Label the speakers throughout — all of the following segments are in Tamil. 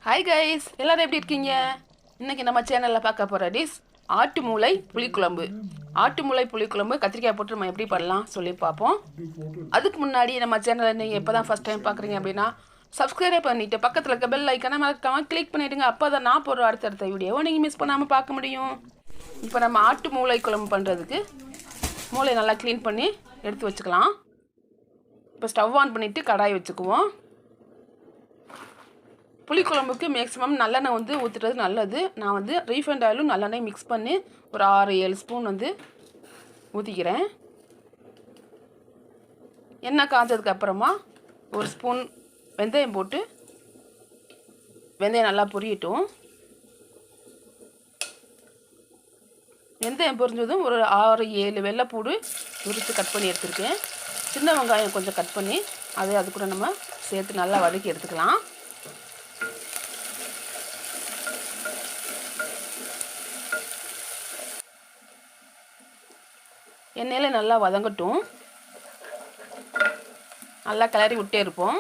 Speaker 1: ஹாய் கைஸ், எல்லோரும் எப்படி இருக்கீங்க? இன்றைக்கி நம்ம சேனலில் பார்க்க போகிற டிஷ் ஆட்டு மூளை புளிக்குழம்பு. ஆட்டு மூளை புளிக்குழம்பு கத்திரிக்காய் போட்டு நம்ம எப்படி பண்ணலாம் சொல்லி பார்ப்போம். அதுக்கு முன்னாடி நம்ம சேனலை நீங்கள் எப்போ தான் ஃபஸ்ட் டைம் பார்க்குறீங்க அப்படின்னா சப்ஸ்கிரைப் பண்ணிவிட்டு பக்கத்தில் இருக்க பெல் ஐக்கனை மறக்காமல் கிளிக் பண்ணிவிடுங்க. அப்போ தான் நான் போடுற அடுத்தடுத்த வீடியோவை நீங்கள் மிஸ் பண்ணாமல் பார்க்க முடியும். இப்போ நம்ம ஆட்டு மூளை குழம்பு பண்ணுறதுக்கு மூளை நல்லா க்ளீன் பண்ணி எடுத்து வச்சுக்கலாம். இப்போ ஸ்டவ் ஆன் பண்ணிவிட்டு கடாய் வச்சுக்குவோம். புளிக்குழம்புக்கு மேக்ஸிமம் நல்லெண்ணெய் ஊற்றுறது நல்லது. நான் ரீஃபைண்ட் ஆயிலும் நல்லெண்ணெய் மிக்ஸ் பண்ணி ஒரு 6-7 ஸ்பூன் ஊற்றிக்கிறேன். எண்ணெய் காய்ச்சதுக்கப்புறமா ஒரு ஸ்பூன் வெந்தயம் போட்டு வெந்தயம் நல்லா பொரியட்டும். வெந்தயம் பொரிஞ்சதும் ஒரு 6-7 வெள்ளைப்பூடு உரித்து கட் பண்ணி எடுத்துருக்கேன். சின்ன வெங்காயம் கொஞ்சம் கட் பண்ணி அது கூட நம்ம சேர்த்து நல்லா வதக்கி எடுத்துக்கலாம். எண்ணெயில் நல்லா வதங்கட்டும். நல்லா கிளறி விட்டே இருப்போம்.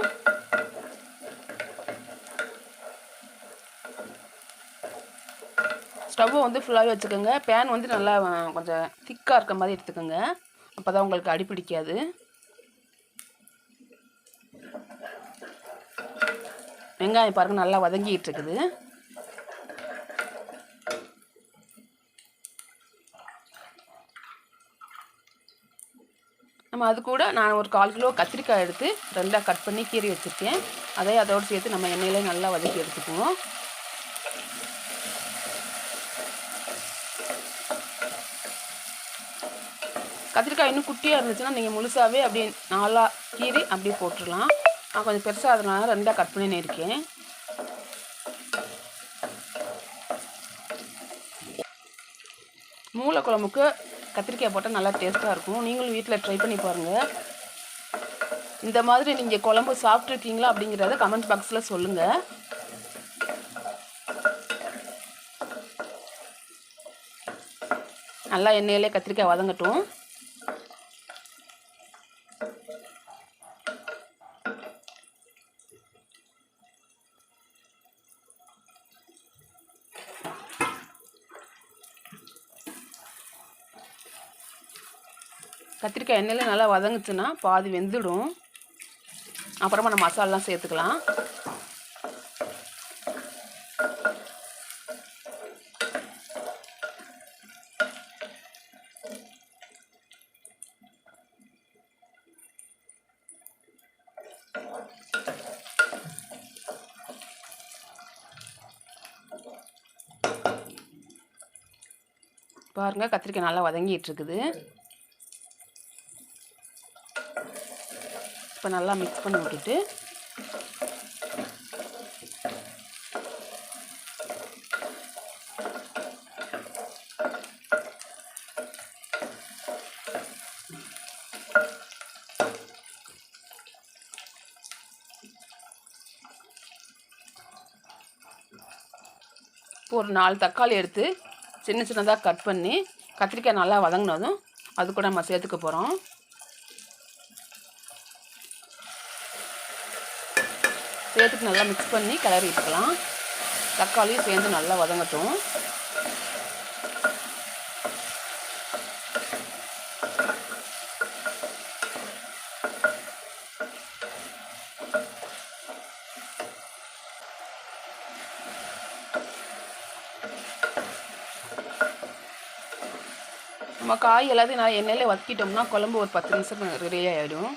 Speaker 1: ஸ்டவ்வை ஃபுல்லாகவே வச்சுக்கோங்க. பேன் நல்லா கொஞ்சம் திக்காக இருக்க மாதிரி எடுத்துக்கோங்க. அப்போ தான் உங்களுக்கு அடி பிடிக்காது. வெங்காயம் பாருங்கள் நல்லா வதங்கிட்டு இருக்குது. நம்ம அது கூட நான் ஒரு 1/4 கிலோ கத்திரிக்காய் எடுத்து 2ஆக கட் பண்ணி கீறி வச்சுருக்கேன். அதோடு சேர்த்து நம்ம எண்ணெயிலே நல்லா வதக்கி எடுத்துக்குவோம். கத்திரிக்காய் இன்னும் குட்டியாக இருந்துச்சுன்னா நீங்கள் முழுசாகவே அப்படியே 4ஆக கீறி அப்படியே போட்டுடலாம். நான் கொஞ்சம் பெருசாக அதனால 2ஆக கட் பண்ணி இருக்கேன். மூளை குழம்புக்கு கத்திரிக்காய் போட்டால் நல்லா டேஸ்ட்டாக இருக்கும். நீங்களும் வீட்டில் ட்ரை பண்ணி பாருங்கள். இந்த மாதிரி நீங்கள் குழம்பு சாப்பிட்ருக்கீங்களா அப்படிங்கிறத கமெண்ட் பாக்ஸில் சொல்லுங்கள். நல்லா எண்ணெயிலே கத்திரிக்காய் வதங்கட்டும். கத்திரிக்காய் எண்ணெயில் நல்லா வதங்குச்சுன்னா பாதி வெந்துடும். அப்புறமா நம்ம மசாலாலாம் சேர்த்துக்கலாம். பாருங்கள், கத்திரிக்காய் நல்லா வதங்கிட்டு இருக்குது. இப்போ நல்லா மிக்ஸ் பண்ணி விட்டுட்டு ஒரு 4 தக்காளி எடுத்து சின்ன சின்னதாக கட் பண்ணி கத்திரிக்காய் நல்லா வதங்கினதும் அது கூட நம்ம சேர்த்துக்க போகிறோம். சேர்த்துட்டு நல்லா மிக்ஸ் பண்ணி கிளறி விட்டுக்கலாம். தக்காளியும் சேர்ந்து நல்லா வதங்கட்டும். நம்ம காய் எல்லாத்தையும் நான் எண்ணெயில் வதக்கிட்டோம்னா குழம்பு ஒரு 10 நிமிஷம் ரெடி ஆகிடும்.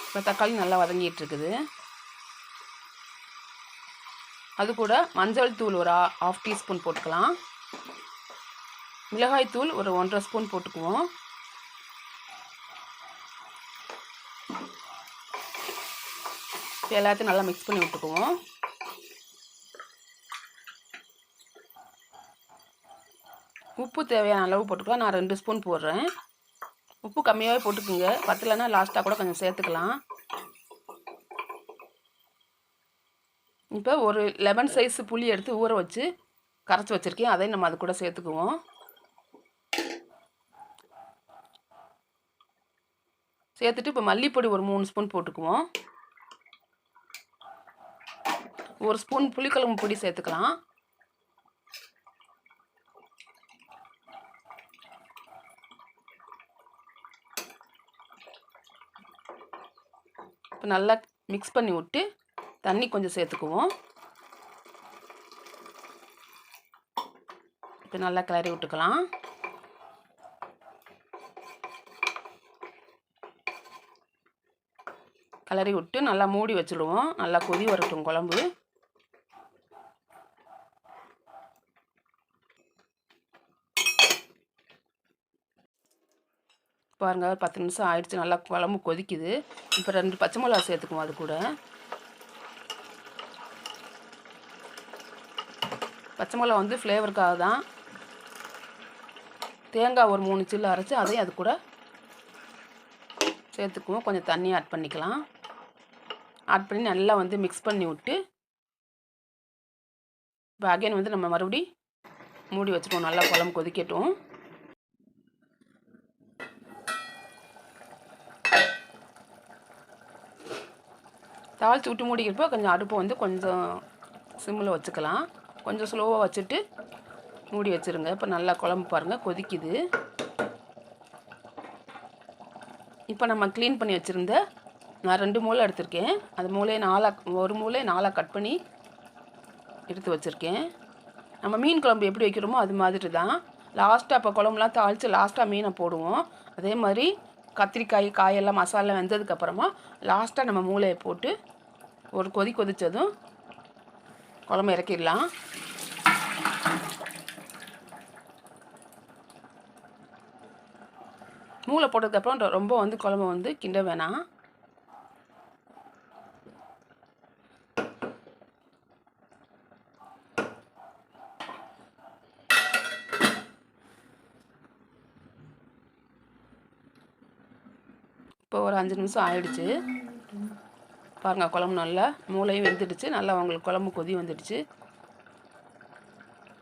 Speaker 1: இப்போ தக்காளி நல்லா வதங்கிட்டு இருக்குது. அது கூட மஞ்சள் தூள் ஒரு 1/2 டீஸ்பூன் போட்டுக்கலாம். மிளகாய் தூள் ஒரு 1.5 ஸ்பூன் போட்டுக்குவோம். எல்லாத்தையும் நல்லா மிக்ஸ் பண்ணி விட்டுக்குவோம். உப்பு தேவையான அளவு போட்டுக்கலாம். நான் 2 ஸ்பூன் போடுறேன். உப்பு கம்மியாகவே போட்டுக்குங்க. பத்தலைன்னா லாஸ்ட்டாக கூட கொஞ்சம் சேர்த்துக்கலாம். இப்போ ஒரு லெமன் சைஸ் புளி எடுத்து ஊற வச்சு கரைச்சி வச்சுருக்கேன். அதையும் நம்ம அது கூட சேர்த்துக்குவோம். சேர்த்துட்டு இப்போ மல்லிப்பொடி ஒரு 3 ஸ்பூன் போட்டுக்குவோம். 1 ஸ்பூன் புளிக்குழம்பு பொடி சேர்த்துக்கலாம். இப்போ நல்லா மிக்ஸ் பண்ணி விட்டு தண்ணி கொஞ்சம் சேர்த்துக்குவோம். இப்போ நல்லா கிளறி விட்டுக்கலாம். கிளறி விட்டு நல்லா மூடி வச்சுடுவோம். நல்லா கொதி வரட்டும் குழம்பு. பாருங்கள் 10 நிமிஷம் ஆயிடுச்சு. நல்லா குழம்பு கொதிக்குது. இப்போ 2 பச்சை மிளகா சேர்த்துக்குவோம். அது கூட பச்சை மிளகா வந்து ஃப்ளேவருக்காக தான். தேங்காய் ஒரு 3 சில்லு அரைச்சி அதையும் அது கூட சேர்த்துக்குவோம். கொஞ்சம் தண்ணி ஆட் பண்ணிக்கலாம். ஆட் பண்ணி நல்லா வந்து மிக்ஸ் பண்ணி விட்டு இப்போ அகைன் வந்து நம்ம மறுபடி மூடி வச்சுருவோம். நல்லா குழம்பு கொதிக்கட்டும். தாளித்து விட்டு மூடிக்கிறப்போ கொஞ்சம் அடுப்பை வந்து கொஞ்சம் சிம்மில் வச்சுக்கலாம். கொஞ்சம் ஸ்லோவாக வச்சுட்டு மூடி வச்சுருங்க. இப்போ நல்லா குழம்பு பாருங்கள் கொதிக்குது. இப்போ நம்ம க்ளீன் பண்ணி வச்சுருந்த நான் 2 மூளை எடுத்திருக்கேன். அது ஒரு மூளை 4 கட் பண்ணி எடுத்து வச்சுருக்கேன். நம்ம மீன் குழம்பு எப்படி வைக்கிறோமோ அது மாதிரி தான். லாஸ்ட்டாக இப்போ குழம்புலாம் தாளித்து லாஸ்ட்டாக மீனை போடுவோம். அதே மாதிரி கத்திரிக்காய் காயெல்லாம் மசாலா வெந்ததுக்கப்புறமா லாஸ்ட்டாக நம்ம மூளையை போட்டு ஒரு கொதித்ததும் குழம்பு இறக்கிடலாம். மூளை போட்டதுக்கப்புறம் ரொம்ப வந்து குழம்பு வந்து கிண்ட வேணாம். இப்போ ஒரு 5 நிமிஷம் ஆயிடுச்சு. பாருங்கள் குழம்பு நல்லா மூளையும் வெந்துடுச்சு. நல்லா உங்களுக்கு குழம்பு கொதி வந்துடுச்சு.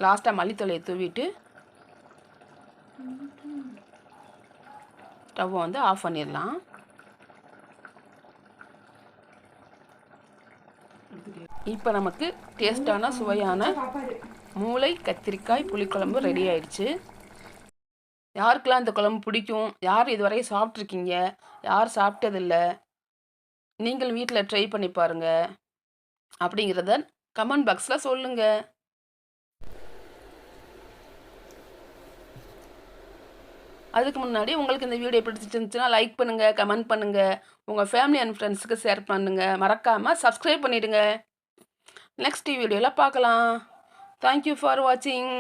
Speaker 1: லாஸ்ட்டாக மல்லித்தலையை தூவிட்டு ஸ்டவ்வை வந்து ஆஃப் பண்ணிடலாம். இப்போ நமக்கு டேஸ்டான சுவையான மூளை கத்திரிக்காய் புளிக்குழம்பு ரெடி ஆயிடுச்சு. யாருக்கெல்லாம் இந்த குழம்பு பிடிக்கும், யார் இதுவரை சாப்பிட்ருக்கீங்க, யார் சாப்பிட்டதில்லை, நீங்கள் வீட்டில் ட்ரை பண்ணி பாருங்கள். அப்படிங்கிறத கமெண்ட் பாக்ஸில் சொல்லுங்கள். அதுக்கு முன்னாடி உங்களுக்கு இந்த வீடியோ பிடிச்சிருந்துச்சுன்னா லைக் பண்ணுங்கள், கமெண்ட் பண்ணுங்கள், உங்கள் ஃபேமிலி அண்ட் ஃப்ரெண்ட்ஸுக்கு ஷேர் பண்ணுங்கள். மறக்காமல் சப்ஸ்கிரைப் பண்ணிவிடுங்க. நெக்ஸ்ட் வீடியோவில் பார்க்கலாம். தேங்க்யூ ஃபார் வாட்சிங்.